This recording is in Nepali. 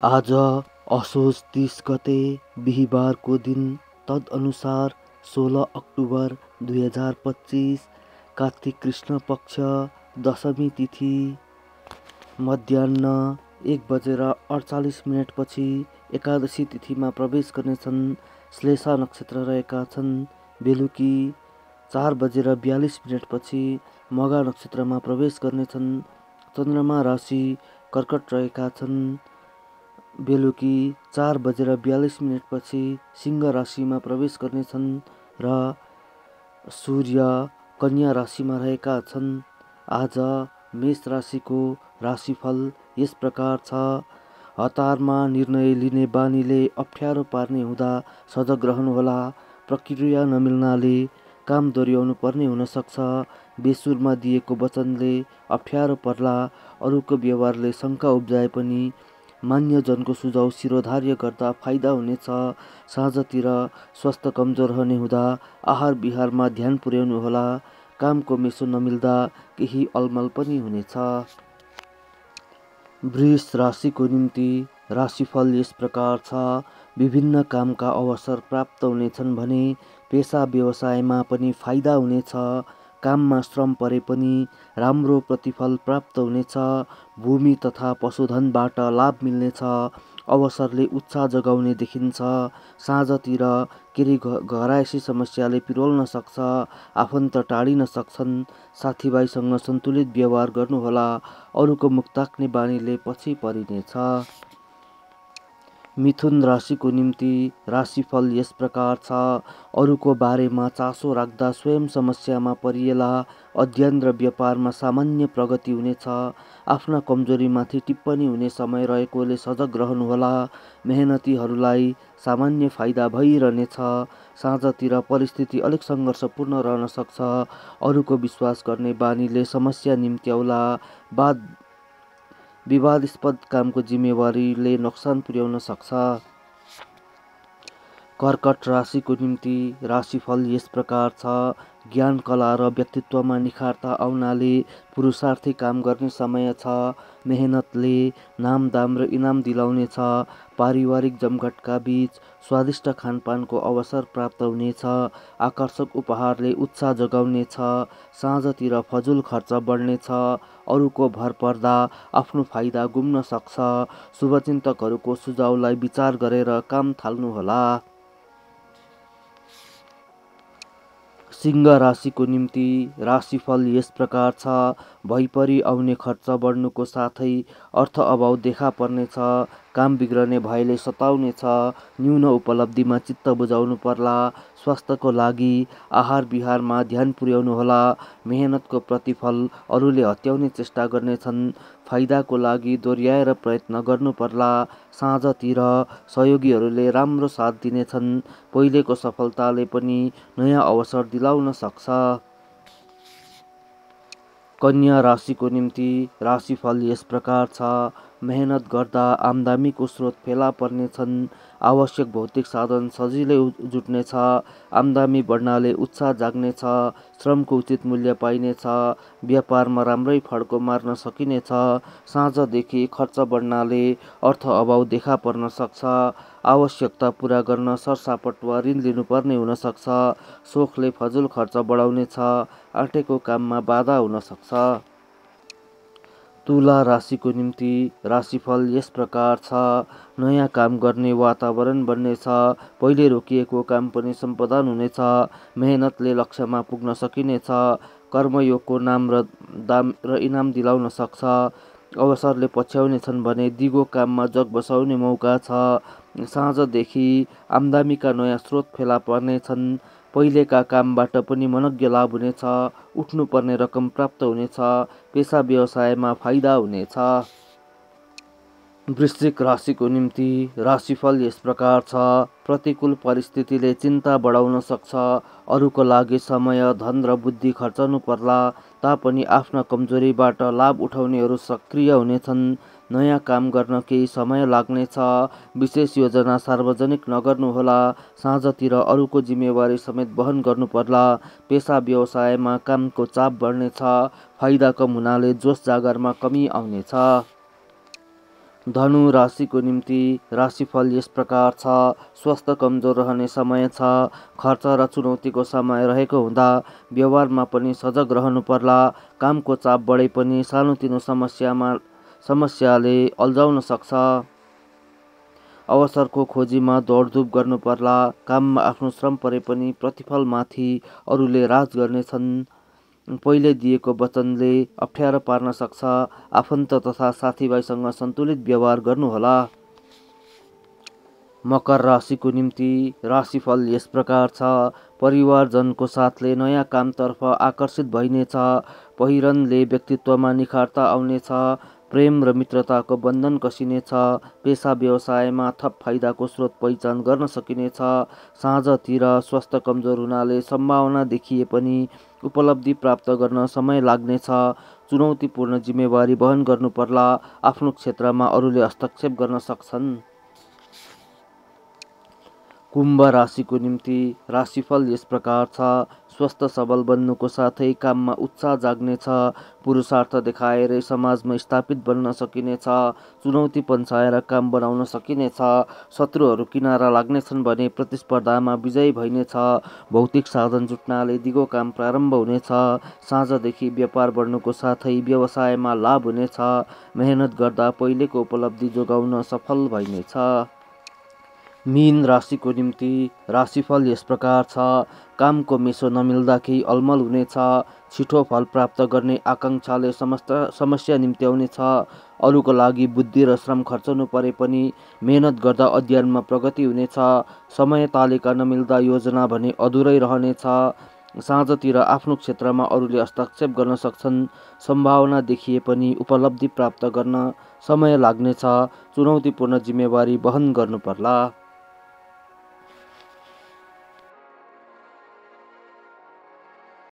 आज असोज 30 गते बिहीबारको दिन तदनुसार 16 अक्टोबर 2025 कार्तिक कृष्ण पक्ष दशमी तिथि मध्याह्न 1:48 पछि एकादशी तिथिमा प्रवेश गर्नेछन्। श्लेषा नक्षत्र रहेका छन्। बेलुकी 4:42 पछि मघा नक्षत्रमा प्रवेश गर्नेछन्। चन्द्रमा राशि कर्कट रहेका छन्। बेलुकी 4:42 पछि सिंह राशिमा प्रवेश गर्नेछन् र सूर्य कन्या राशिमा रहेका छन्। आज मेष राशिको राशिफल यस प्रकार छ। हतारमा निर्णय लिने बानीले अप्ठ्यारो पार्ने हुँदा सजग रहनुहोला। प्रक्रिया नमिल्नाले काम दोहोऱ्याउनु पर्ने हुन सक्छ। बेसुरमा दिएको वचनले अप्ठ्यारो पर्ला। अरूको व्यवहारले शङ्का उब्जाए पनि मान्यजनको सुझाव शिरोधार्य गर्दा फाइदा हुनेछ। साँझतिर स्वास्थ्य कमजोर रहने हुँदा आहार विहारमा ध्यान पुर्याउनुहोला। कामको मेसो नमिल्दा केही अलमल पनि हुनेछ। वृष राशिको निम्ति राशिफल यस प्रकार छ। विभिन्न कामका अवसर प्राप्त हुनेछन् भने पेसा व्यवसायमा पनि फाइदा हुनेछ। काममा श्रम परे पनि राम्रो प्रतिफल प्राप्त हुनेछ। भूमि तथा पशुधनबाट लाभ मिल्नेछ। अवसरले उत्साह जगाउने देखिन्छ। साँझतिर केही घरायसी समस्याले पिरोल्न सक्छ। आफन्त टाढिन सक्छन्। साथीभाइसँग सन्तुलित व्यवहार गर्नुहोला। अरूको मुख ताक्ने बानीले पछि परिनेछ। मिथुन राशिको निम्ति राशिफल यस प्रकार छ। अरूको बारेमा चासो राख्दा स्वयं समस्यामा परिएला। अध्ययन र व्यापारमा सामान्य प्रगति हुनेछ। आफ्ना कमजोरीमाथि टिप्पणी हुने समय रहेकोले सजग रहनुहोला। मेहनतीहरूलाई सामान्य फाइदा भइरहनेछ। साँझतिर परिस्थिति अलिक सङ्घर्षपूर्ण रहन सक्छ। अरूको विश्वास गर्ने बानीले समस्या निम्त्याउला। विवादास्पद कामको जिम्मेवारीले नोक्सान पुर्याउन सक्छ। कर्कट राशिको निम्ति राशिफल यस प्रकार छ। ज्ञान कला र व्यक्तित्वमा निखारता आउनाले पुरुषार्थी काम गर्ने समय छ। मेहनतले नाम दाम र इनाम दिलाउनेछ। पारिवारिक जमघटका बीच स्वादिष्ट खानपानको अवसर प्राप्त हुनेछ। आकर्षक उपहारले उत्साह जगाउनेछ। साँझतिर फजुल खर्च बढ्नेछ। अरूको भर पर्दा आफ्नो फाइदा गुम्न सक्छ। शुभचिन्तकहरूको सुझावलाई विचार गरेर काम थाल्नुहोला। सिंह राशिको निम्ति राशिफल यस प्रकार छ। भइपरि आउने खर्च बढ्नुको साथै अर्थ अभाव देखा पर्नेछ। काम बिग्रने भयले सताउनेछ। न्यून उपलब्धिमा चित्त बुझाउनु पर्ला। स्वास्थ्यको लागि आहार विहारमा ध्यान पुर्याउनुहोला। मेहनतको प्रतिफल अरूले हत्याउने चेष्टा गर्नेछन्। फाइदाको लागि दोहोऱ्याएर प्रयत्न गर्नु पर्ला। साँझतिर सहयोगीहरूले राम्रो साथ दिनेछन्। पहिलेको सफलताले पनि नयाँ अवसर दिलाउन सक्छ। कन्या राशिको निम्ति राशिफल यस प्रकार छ। मेहनत गर्दा आम्दानीको स्रोत फेला पर्नेछन्। आवश्यक भौतिक साधन सजिलै जुट्नेछ। आम्दानी बढ्नाले उत्साह जाग्नेछ। श्रमको उचित मूल्य पाइनेछ। व्यापारमा राम्रै फड्को मार्न सकिनेछ। साँझदेखि खर्च बढ्नाले अर्थ अभाव देखा पर्न सक्छ। आवश्यकता पुरा गर्न सरसापट वा ऋण लिनुपर्ने हुन सक्छ। सोखले फजुल खर्च बढाउनेछ। आँटेको काममा बाधा हुन सक्छ। तुला राशिको निम्ति राशिफल यस प्रकार छ। नयाँ काम गर्ने वातावरण बन्नेछ। पहिले रोकिएको काम पनि सम्पादन हुनेछ। मेहनतले लक्ष्यमा पुग्न सकिनेछ। कर्मयोगको नाम र दाम र इनाम दिलाउन सक्छ। अवसरले पछ्याउनेछन् भने दिगो काममा जग बसाउने मौका छ। साँझदेखि आम्दानीका नयाँ स्रोत फेला पर्नेछन्। पहिलेका कामबाट पनि मनज्ञ लाभ हुनेछ। उठ्नुपर्ने रकम प्राप्त हुनेछ। पेसा व्यवसायमा फाइदा हुनेछ। वृश्चिक राशिको निम्ति राशिफल यस प्रकार छ। प्रतिकूल परिस्थितिले चिन्ता बढाउन सक्छ। अरूको लागि समय धन र बुद्धि खर्चनु पर्ला। तापनि आफ्ना कमजोरीबाट लाभ उठाउनेहरू सक्रिय हुनेछन्। नयाँ काम गर्न केही समय लाग्नेछ। विशेष योजना सार्वजनिक नगर्नुहोला। साँझतिर अरूको जिम्मेवारी समेत वहन गर्नु पर्ला। पेसा व्यवसायमा कामको चाप बढ्नेछ। फाइदा कम हुनाले जोस जागरमा कमी आउनेछ। धनु राशिको निम्ति राशिफल यस प्रकार छ। स्वास्थ्य कमजोर रहने समय छ। खर्च र चुनौतीको समय रहेको हुँदा व्यवहारमा पनि सजग रहनु पर्ला। कामको चाप बढे पनि सानोतिनो समस्याले अल्झाउन सक्छ। अवसरको खोजीमा दौडधुप गर्नु पर्ला। काममा आफ्नो श्रम परे पनि प्रतिफलमाथि अरूले राज गर्नेछन्। पहिले दिएको वचनले अप्ठ्यारो पार्न सक्छ। आफन्त तथा साथीभाइसँग सन्तुलित व्यवहार गर्नुहोला। मकर राशिको निम्ति राशिफल यस प्रकार छ। परिवारजनको साथले नयाँ कामतर्फ आकर्षित भइनेछ। पहिरनले व्यक्तित्वमा निखारता आउनेछ। प्रेम र मित्रताको बन्धन कसिनेछ। पेसा व्यवसायमा थप फाइदाको स्रोत पहिचान गर्न सकिनेछ। साँझतिर स्वास्थ्य कमजोर हुनाले सम्भावना देखिए पनि उपलब्धि प्राप्त गर्न समय लाग्नेछ। चुनौतीपूर्ण जिम्मेवारी वहन गर्नु पर्ला। आफ्नो क्षेत्रमा अरूले हस्तक्षेप गर्न सक्छन्। कुम्भ राशिको निम्ति राशिफल यस प्रकार छ। स्वस्थ सबल बन्नुको साथै काममा उत्साह जाग्नेछ। पुरुषार्थ देखाएरै समाजमा स्थापित बन्न सकिनेछ। चुनौती पन्छाएर काम बनाउन सकिनेछ। शत्रुहरू किनारा लाग्नेछन् भने प्रतिस्पर्धामा विजयी भइनेछ। भौतिक साधन जुट्नाले दिगो काम प्रारम्भ हुनेछ। साँझदेखि व्यापार बढ्नुको साथै व्यवसायमा लाभ हुनेछ। मेहनत गर्दा पहिलेको उपलब्धि जोगाउन सफल भइनेछ। मीन राशिको निम्ति राशिफल यस प्रकार छ। कामको मेसो नमिल्दा केही अलमल हुनेछ। छिटो फल प्राप्त गर्ने आकाङ्क्षाले समस्या निम्त्याउनेछ। अरूको लागि बुद्धि र श्रम खर्चनु परे पनि मेहनत गर्दा अध्ययनमा प्रगति हुनेछ। समय तालिका नमिल्दा योजना भने अधुरै रहनेछ। साँझतिर आफ्नो क्षेत्रमा अरूले हस्तक्षेप गर्न सक्छन्। सम्भावना देखिए पनि उपलब्धि प्राप्त गर्न समय लाग्नेछ। चुनौतीपूर्ण जिम्मेवारी वहन गर्नु पर्ला।